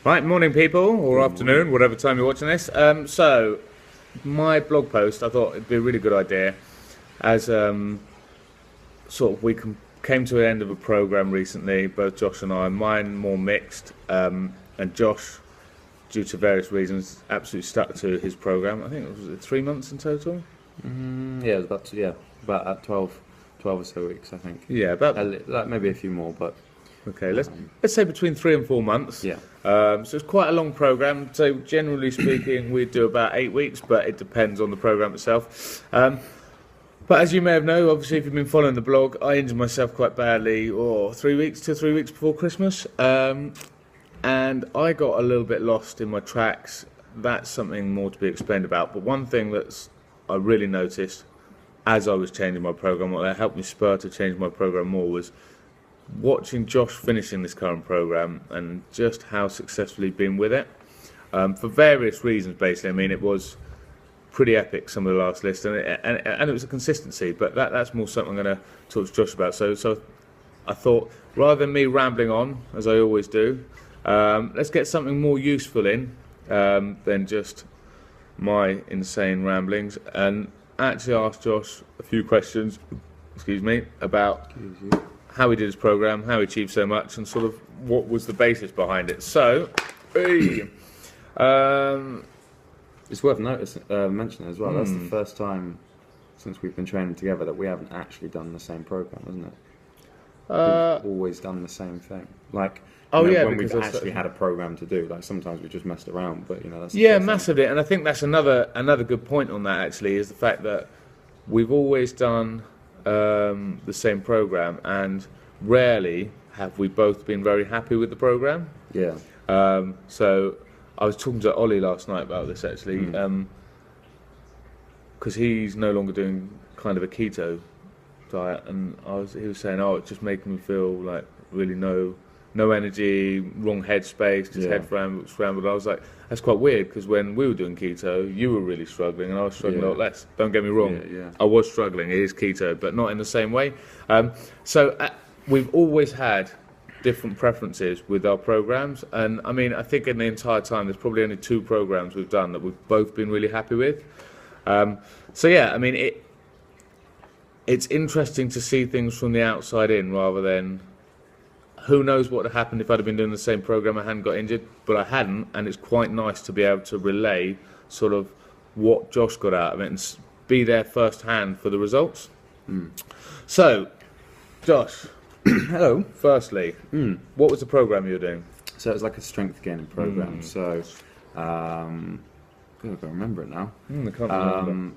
Right, morning people, or afternoon, whatever time you're watching this. So, my blog post, I thought it'd be a really good idea, as sort of came to the end of a program recently, both Josh and I. Mine more mixed, and Josh, due to various reasons, absolutely stuck to his program. I think it was 3 months in total. Yeah, it was about 12 or so weeks, I think. Yeah, about Like maybe a few more, but okay. Let's say between 3 and 4 months. yeah. So it's quite a long program. So generally speaking, we do about 8 weeks, but it depends on the program itself. But as you may have known, obviously, if you've been following the blog, I injured myself quite badly, 3 weeks, 2 or 3 weeks before Christmas, and I got a little bit lost in my tracks. That's something more to be explained about. But one thing I really noticed as I was changing my program, what helped me spur to change my program more was watching Josh finishing this current program and just how successfully he'd been with it, for various reasons. Basically, I mean, it was pretty epic, some of the last list, and it was a consistency. But that's more something I'm going to talk to Josh about. So I thought, rather than me rambling on as I always do, let's get something more useful in than just my insane ramblings, and actually ask Josh a few questions. Excuse me, about how he did his program, how he achieved so much, and sort of what was the basis behind it. So, It's worth mentioning as well. That's the first time since we've been training together that we haven't actually done the same program, isn't it? We've always done the same thing. Like, when we've actually had a program to do. Like sometimes we just messed around, but that's the first massively. And I think that's another good point on that. Actually, is the fact that we've always done the same program, and rarely have we both been very happy with the program. Yeah. So I was talking to Ollie last night about this actually, because he's no longer doing kind of a keto diet, and he was saying, it's just making me feel like really no energy, wrong headspace, just head scrambled. I was like, that's quite weird, because when we were doing keto, you were really struggling and I was struggling a lot less. Don't get me wrong, I was struggling, it is keto, but not in the same way. So we've always had different preferences with our programs, and I mean, I think in the entire time there's probably only 2 programs we've done that we've both been really happy with. So yeah, I mean, it's interesting to see things from the outside in, rather than who knows what would have happened if I'd have been doing the same program. I hadn't got injured, but I hadn't, and it's quite nice to be able to relay sort of what Josh got out of it and be there firsthand for the results. So, Josh, hello. Firstly, what was the program you were doing? So it was like a strength gaining program. So, I can't remember it now. I can't remember.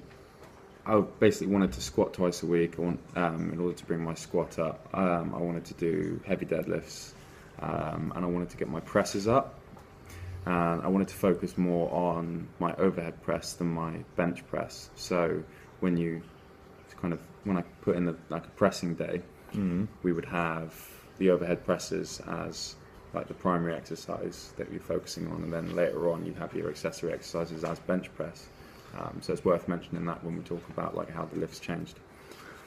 I basically wanted to squat twice a week. In order to bring my squat up, I wanted to do heavy deadlifts, and I wanted to get my presses up. And I wanted to focus more on my overhead press than my bench press. So when I put in a pressing day, we would have the overhead presses as like the primary exercise that you're focusing on, and then later on you'd have your accessory exercises as bench press. So it's worth mentioning that when we talk about like how the lifts changed.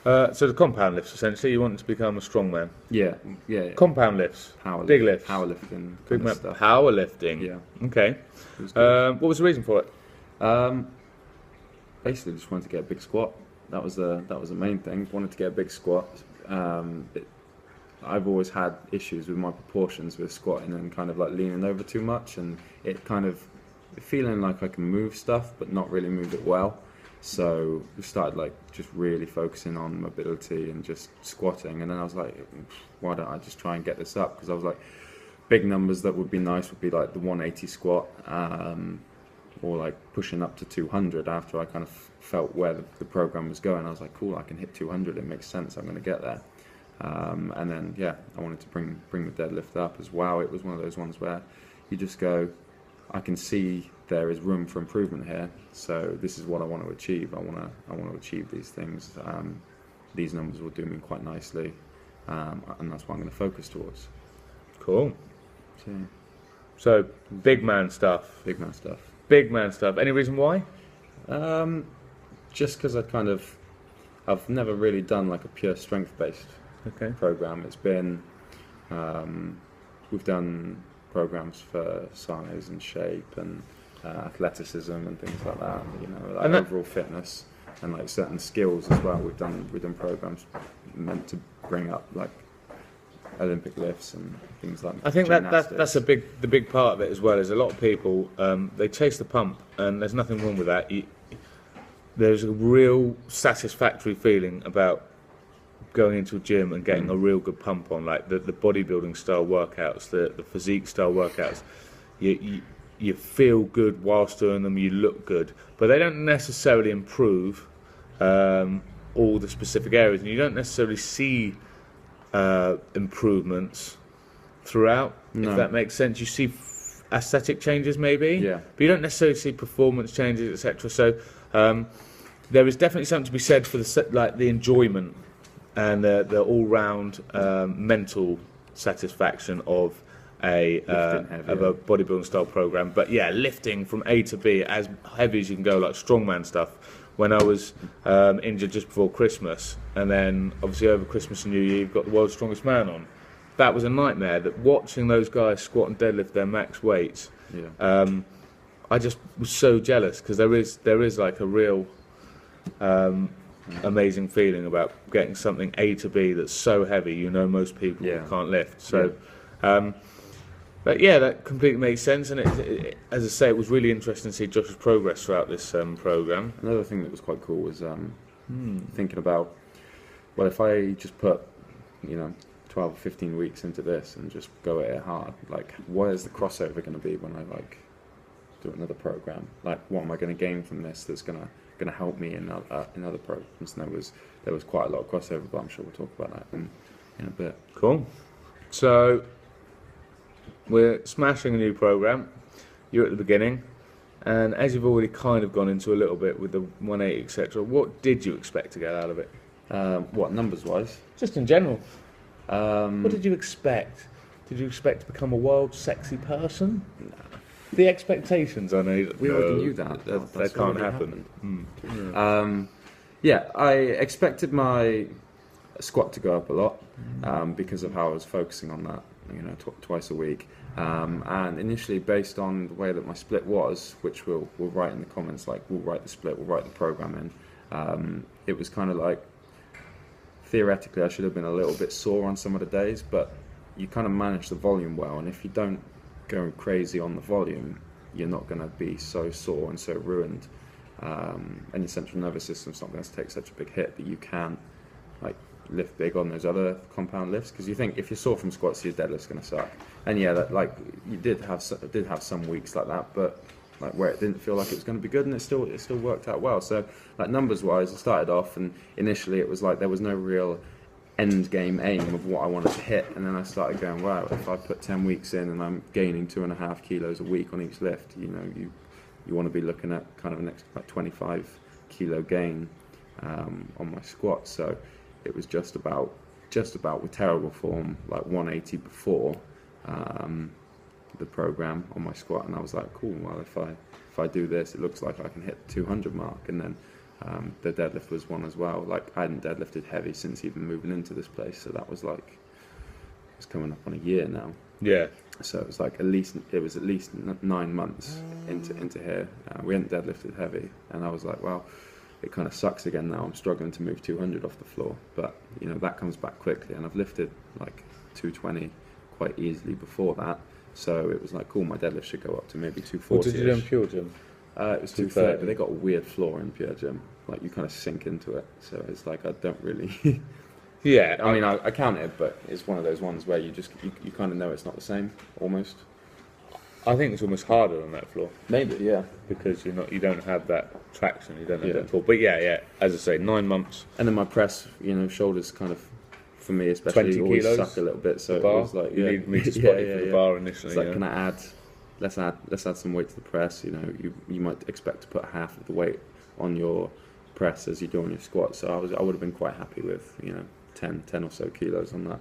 So the compound lifts, essentially, you wanted to become a strongman. Yeah. Compound lifts, big lifts, powerlifting, big stuff. Powerlifting. Yeah. Okay. What was the reason for it? Basically, just wanted to get a big squat. That was the main thing. Wanted to get a big squat. I've always had issues with my proportions with squatting and kind of like leaning over too much, and it kind of feeling like I can move stuff but not really move it well. So we started like just really focusing on mobility and just squatting, and then I was like, why don't I just try and get this up? Because I was like, big numbers that would be nice would be like the 180 squat, or like pushing up to 200 after I kind of felt where the program was going. I was like, cool, I can hit 200, it makes sense, I'm going to get there. And then I wanted to bring the deadlift up as well. It was one of those ones where you just go, I can see there is room for improvement here, so this is what I want to achieve. I want to achieve these things. These numbers will do me quite nicely, and that's what I'm going to focus towards. Cool. So big man stuff. Any reason why? Just because I've never really done like a pure strength based program. It's been we've done programs for size and shape and athleticism and things like that. You know, like And that- overall fitness and like certain skills as well. We've done programs meant to bring up like Olympic lifts and things like. I think that's gymnastics. the big part of it as well. Is a lot of people they chase the pump, and there's nothing wrong with that. There's a real satisfactory feeling about going into a gym and getting a real good pump on, like the bodybuilding style workouts, the physique style workouts. You feel good whilst doing them. You look good, but they don't necessarily improve all the specific areas, and you don't necessarily see improvements throughout. No. If that makes sense, you see aesthetic changes maybe, Yeah. but you don't necessarily see performance changes, etc. So there is definitely something to be said for the enjoyment and the all-round mental satisfaction of a bodybuilding style program. But yeah, lifting from A to B, as heavy as you can go, like strongman stuff. When I was injured just before Christmas, and then obviously over Christmas and New Year, you've got the world's strongest man on. That was a nightmare. That watching those guys squat and deadlift their max weights, I just was so jealous, because there is like a real amazing feeling about getting something A to B that's so heavy, you know, most people can't lift. So, but yeah, that completely makes sense. And it, as I say, it was really interesting to see Josh's progress throughout this program. Another thing that was quite cool was thinking about, well, if I just put, 12 or 15 weeks into this and just go at it hard, like, what is the crossover going to be when I like do another program? Like, what am I going to gain from this that's going to help me in other programs? And there was quite a lot of crossover, but I'm sure we'll talk about that in a bit. Cool. So we're smashing a new program. You're at the beginning, and as you've already kind of gone into a little bit with the 180, etc., what did you expect to get out of it? What, numbers wise? Just in general. What did you expect? Did you expect to become a wild, sexy person? Nah. The expectations, I know. We already knew that. That can't already happen. Yeah, I expected my squat to go up a lot because of how I was focusing on that, twice a week. And initially, based on the way that my split was, which we'll write in the comments, like we'll write the split, we'll write the program in. It was kind of like, theoretically, I should have been a little bit sore on some of the days, but you kind of manage the volume well, and if you don't go crazy on the volume, you're not going to be so sore and so ruined, and your central nervous system's not going to take such a big hit that you can't like lift big on those other compound lifts, because you think if you're sore from squats, your deadlift's going to suck. And yeah, that, like, you did have some weeks like that, but like where it didn't feel like it was going to be good, and it still worked out well. So like numbers wise, I started off, and initially it was like there was no real end game aim of what I wanted to hit, and then I started going, wow, if I put 10 weeks in and I'm gaining 2.5 kilos a week on each lift, you want to be looking at kind of an extra like 25 kilo gain on my squat. So it was just about with terrible form, like 180 before the program on my squat, and I was like, cool, well, if I do this, it looks like I can hit the 200 mark. And then the deadlift was one as well. Like, I hadn't deadlifted heavy since even moving into this place, so that was like, it's coming up on a year now. Yeah. So it was like at least 9 months into here. We hadn't deadlifted heavy, and I was like, well, it kind of sucks again now. I'm struggling to move 200 off the floor, but that comes back quickly, and I've lifted like 220 quite easily before that. So it was like, cool, my deadlift should go up to maybe 240. What did you do in Pure Gym? It was 230, but they got a weird floor in Pure Gym. Like, you kind of sink into it. So it's like, I don't really... Yeah. I mean, I count it, but it's one of those ones where you kind of know it's not the same, almost. I think it's almost harder on that floor. Maybe, yeah. Because you don't have that traction, you don't have Yeah. that pull. But yeah, as I say, 9 months. And then my press, shoulders kind of, for me especially, 20 always kilos, suck a little bit. So the it bar. was like, You yeah. need me to spot you for the bar initially. It's like, can I add? Let's add some weight to the press. You might expect to put half of the weight on your press as you do on your squat. So I would have been quite happy with 10 or so kilos on that.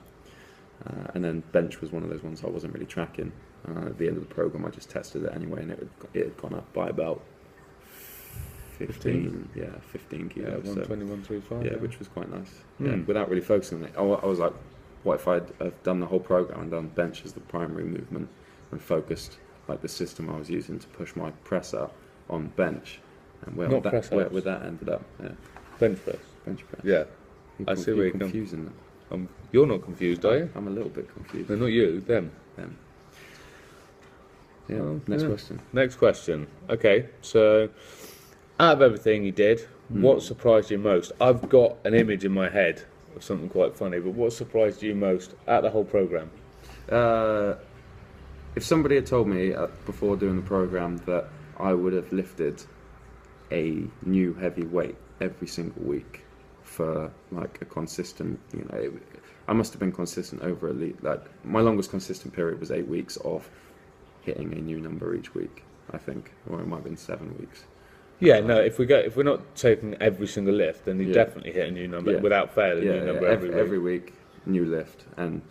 And then bench was one of those ones I wasn't really tracking. At the end of the program, I just tested it anyway, and it had gone up by about 15 kilos. 120, 135. Yeah, which was quite nice. Yeah, without really focusing on it. I was like, what if I'd have done the whole program and done bench as the primary movement? and focused like the system I was using to push my press up on bench, and where Not would press that, ups. where that ended up? Yeah, Bench press. bench press. Yeah. You're I see where you're confusing them. You're not confused, are you? I'm a little bit confused. No, not you. Them. Them. Yeah. Oh, Next yeah. question. Next question. Okay, so out of everything you did, what surprised you most? I've got an image in my head of something quite funny, but what surprised you most at the whole program? If somebody had told me before doing the program that I would have lifted a new heavy weight every single week for like a consistent, I must have been consistent over like my longest consistent period was 8 weeks of hitting a new number each week, I think, or it might have been 7 weeks. Yeah, no. If we're not taking every single lift, then you Yeah. definitely hit a new number Yeah. without fail. A Yeah, new number every week, new lift, and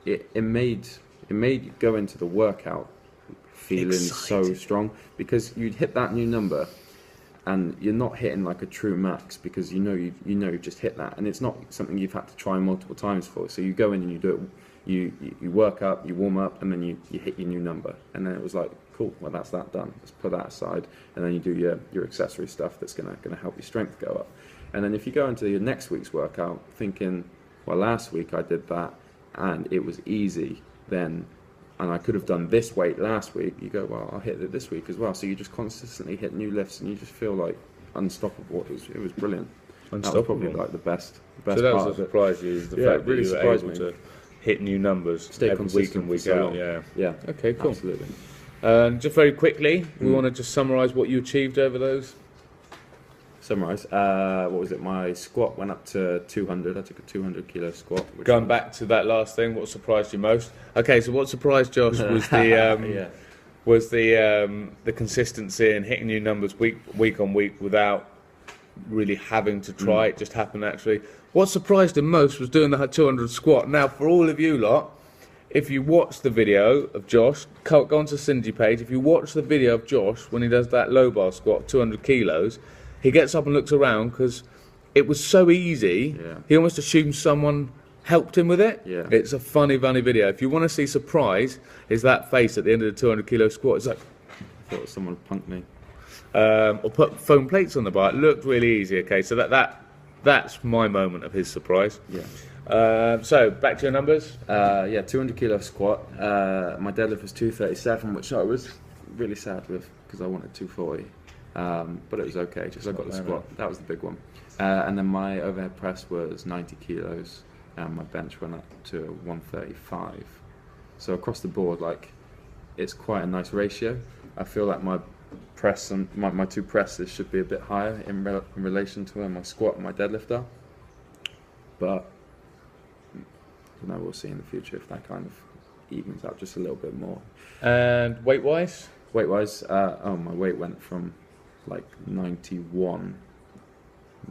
it made you go into the workout feeling so Excited. strong because you'd hit that new number, and you're not hitting like a true max because you've just hit that, and it's not something you've had to try multiple times for. So you go in and you do it. You work up, you warm up, and then you hit your new number, and then it was like, cool, well that's that done. Let's put that aside, and then you do your accessory stuff that's gonna help your strength go up. And then if you go into your next week's workout thinking, well last week I did that and it was easy then, and I could have done this weight last week, you go, well I'll hit it this week as well. So you just consistently hit new lifts and you just feel like unstoppable. It was brilliant. That was probably like the best So that part was a of it. surprise you, is the Yeah, fact it really that you were surprised able me. to hit new numbers Stay every week consistent in, for week so out. long. Yeah. Yeah. Okay, cool. Absolutely. Just very quickly, we want to just summarise what you achieved over those. Summarise. What was it? My squat went up to 200. I took a 200 kilo squat. Which Going was- back to that last thing, what surprised you most? Okay, so what surprised Josh was the yeah. the consistency and hitting new numbers week on week without really having to try it. Just happened naturally. What surprised him most was doing the 200 squat. Now, for all of you lot, if you watch the video of Josh, go onto the Synergy page. If you watch the video of Josh when he does that low bar squat, 200 kilos, he gets up and looks around because it was so easy. Yeah. He almost assumed someone helped him with it. Yeah. It's a funny video. If you want to see surprise, is that face at the end of the 200 kilo squat. It's like, I thought someone punked me. or put foam plates on the bar. It looked really easy. Okay, so that's my moment of his surprise. Yeah. So back to your numbers. 200 kilo squat. My deadlift was 237, which I was really sad with because I wanted 240. But it was okay, just I got the bad, squat. That was the big one. And then my overhead press was 90 kilos, and my bench went up to 135. So across the board, like, it's quite a nice ratio. I feel like my press and my two presses should be a bit higher in relation to where my squat and my deadlift are. But we'll see in the future if that kind of evens out just a little bit more. And weight wise, Weight wise, my weight went from like 91.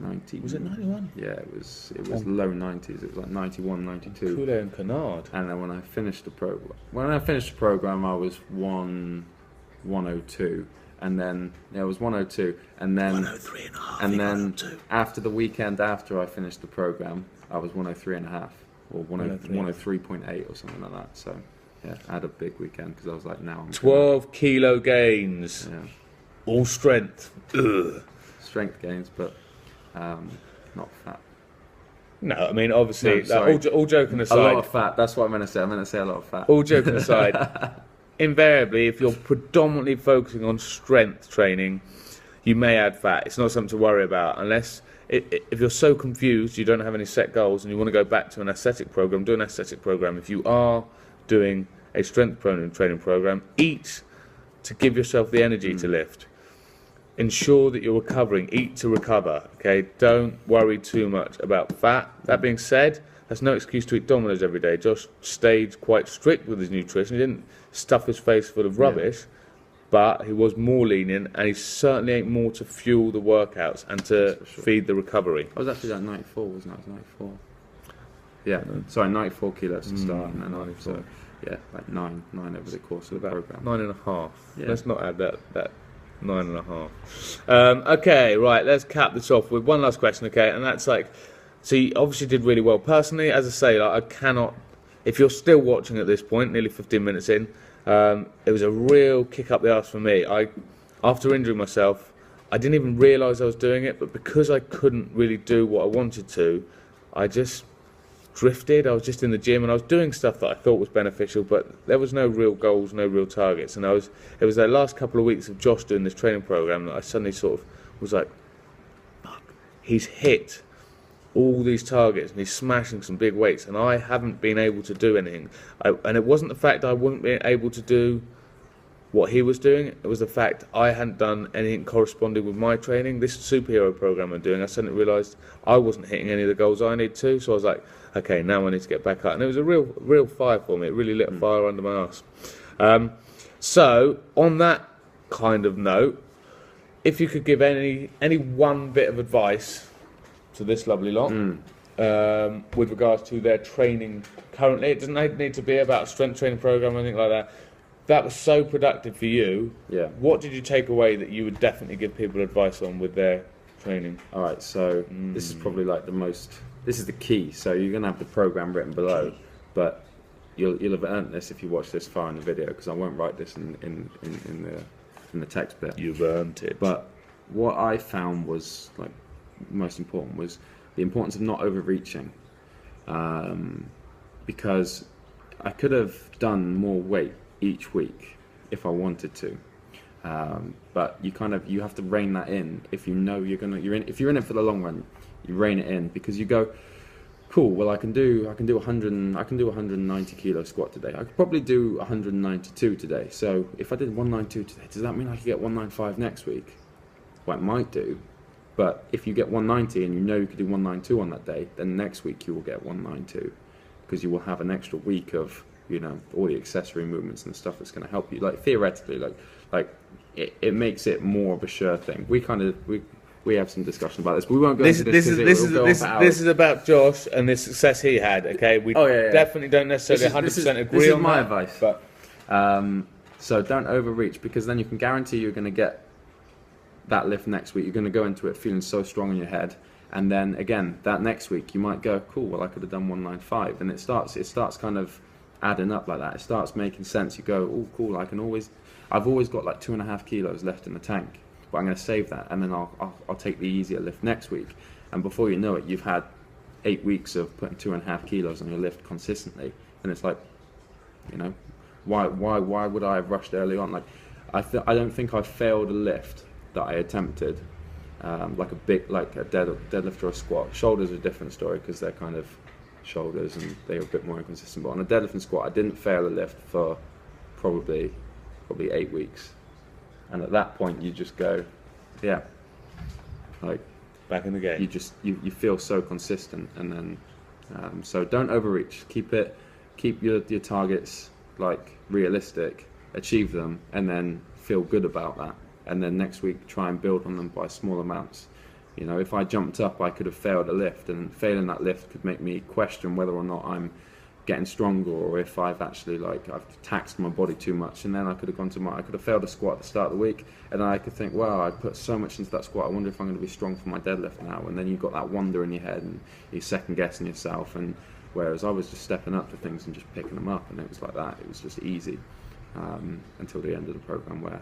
90. was it 91? Yeah, it was low 90s. It was like 91, 92. Coulee and Canard. And then when I finished the program, I was 102, and then it was 102, and then 103 and a half. and then after the weekend after I finished the program, I was 103 and a half, or 103.8 or something like that. So yeah, I had a big weekend because I was like, now I'm 12 kilo gains, yeah, all strength. Ugh. strength gains, but not fat. No, I mean obviously, No, sorry. all joking A aside, lot of fat. That's what I'm going to say. I'm going to say a lot of fat. all joking aside, invariably, if you're predominantly focusing on strength training, you may add fat. It's not something to worry about unless if you're so confused, you don't have any set goals, and you want to go back to an aesthetic program. Do an aesthetic program. If you are doing a strength training program, eat to give yourself the energy to lift. Ensure that you're recovering. Eat to recover. Okay, don't worry too much about fat. That being said, that's no excuse to eat Domino's every day. Josh stayed quite strict with his nutrition. He didn't stuff his face full of rubbish, but he was more lenient, and he certainly ate more to fuel the workouts and to feed the recovery. I was actually like 94, wasn't I? I was 94. Yeah, sorry, 94 kilos to start, and then 94. so yeah, like nine over the course of the program. 9.5. Yeah. Let's not add that 9.5. Okay, right. Let's cap this off with one last question. Okay, and that's like, so you obviously did really well. Personally, as I say, like, I cannot. If you're still watching at this point, nearly 15 minutes in, It was a real kick up the arse for me. After injuring myself, I didn't even realise I was doing it, but because I couldn't really do what I wanted to, I just drifted. I was just in the gym and I was doing stuff that I thought was beneficial, but there was no real goals, no real targets. And it was the last couple of weeks of Josh doing this training program that I suddenly sort of was like, fuck, he's hit all these targets and he's smashing some big weights and I haven't been able to do anything. And it wasn't the fact I wasn't being able to do what he was doing, it was the fact I hadn't done anything corresponding with my training. This superhero program I'm doing, I suddenly realised I wasn't hitting any of the goals I need to, so I was like, okay, now I need to get back up. And it was a real fire for me. It really lit a fire under my arse. So on that kind of note, if you could give any one bit of advice to this lovely lot with regards to their training currently, it doesn't need to be about a strength training program or anything like that. That was so productive for you. Yeah. What did you take away that you would definitely give people advice on with their training? All right, so this is probably like this is the key. So you're going to have the program written below, but you'll have earned this if you watch this far in the video, because I won't write this in the text bit. You've earned it. But what I found was like most important was the importance of not overreaching, because I could have done more weight each week if I wanted to, but you have to rein that in. If you know if you're in it for the long run, you rein it in, because you go, cool, well I can do 190 kilo squat today. I could probably do 192 today. So if I did 192 today, does that mean I could get 195 next week? Well, it might do, but if you get 190 and you know you could do 192 on that day, then next week you will get 192, because you will have an extra week of all the accessory movements and stuff that's going to help you. Like theoretically, like it makes it more of a sure thing. We have some discussion about this, but we won't go into this. This is about Josh and the success he had. Okay, we definitely don't necessarily 100% agree this is on my that, advice. but so don't overreach, because then you can guarantee you're going to get that lift next week. You're going to go into it feeling so strong in your head. And then again, that next week you might go, cool, well I could have done 195, and it starts kind of adding up like that. It starts making sense. You go, oh cool, I've always got like 2.5 kilos left in the tank, but I'm going to save that, and then I'll take the easier lift next week. And before you know it, you've had 8 weeks of putting 2.5 kilos on your lift consistently, and it's like, why would I have rushed early on? Like I don't think I failed a lift that I attempted, like a deadlift or a squat. Shoulders are a different story, because they're kind of shoulders and they're a bit more inconsistent. But on a deadlift and squat, I didn't fail a lift for probably 8 weeks. And at that point, you just go, yeah, like back in the game. You feel so consistent, and then so don't overreach. Keep your targets like realistic, achieve them, and then feel good about that. And then next week, try and build on them by small amounts. If I jumped up, I could have failed a lift, and failing that lift could make me question whether or not I'm getting stronger, or if I've actually I've taxed my body too much. And then I could have failed a squat at the start of the week, and then I could think, well, I put so much into that squat, I wonder if I'm going to be strong for my deadlift now. And then you've got that wonder in your head, and you're second guessing yourself. And whereas I was just stepping up to things and just picking them up, and it was like that. It was just easy until the end of the program, where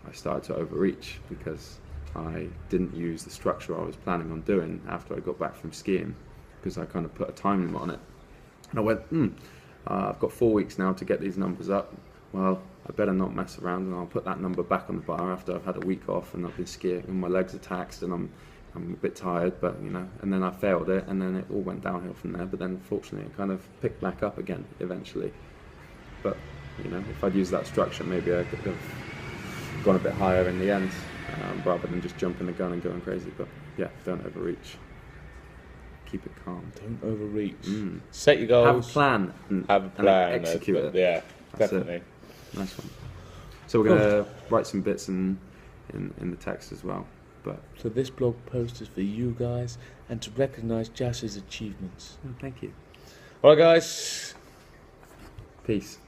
I started to overreach because I didn't use the structure I was planning on doing after I got back from skiing, because I kind of put a time limit on it. And I went, I've got 4 weeks now to get these numbers up. Well, I better not mess around, and I'll put that number back on the bar after I've had a week off and I've been skiing and my legs are taxed and I'm a bit tired, but and then I failed it, and then it all went downhill from there. But then fortunately it kind of picked back up again eventually. But if I'd used that structure, maybe I could have gone a bit higher in the end, rather than just jumping the gun and going crazy. But yeah, don't overreach. Keep it calm. Don't overreach. Set your goals. Have a plan. And execute it. Yeah, That's definitely. It. Nice one. So we're going to write some bits in the text as well. But so this blog post is for you guys and to recognise Josh's achievements. Thank you. All right, guys. Peace.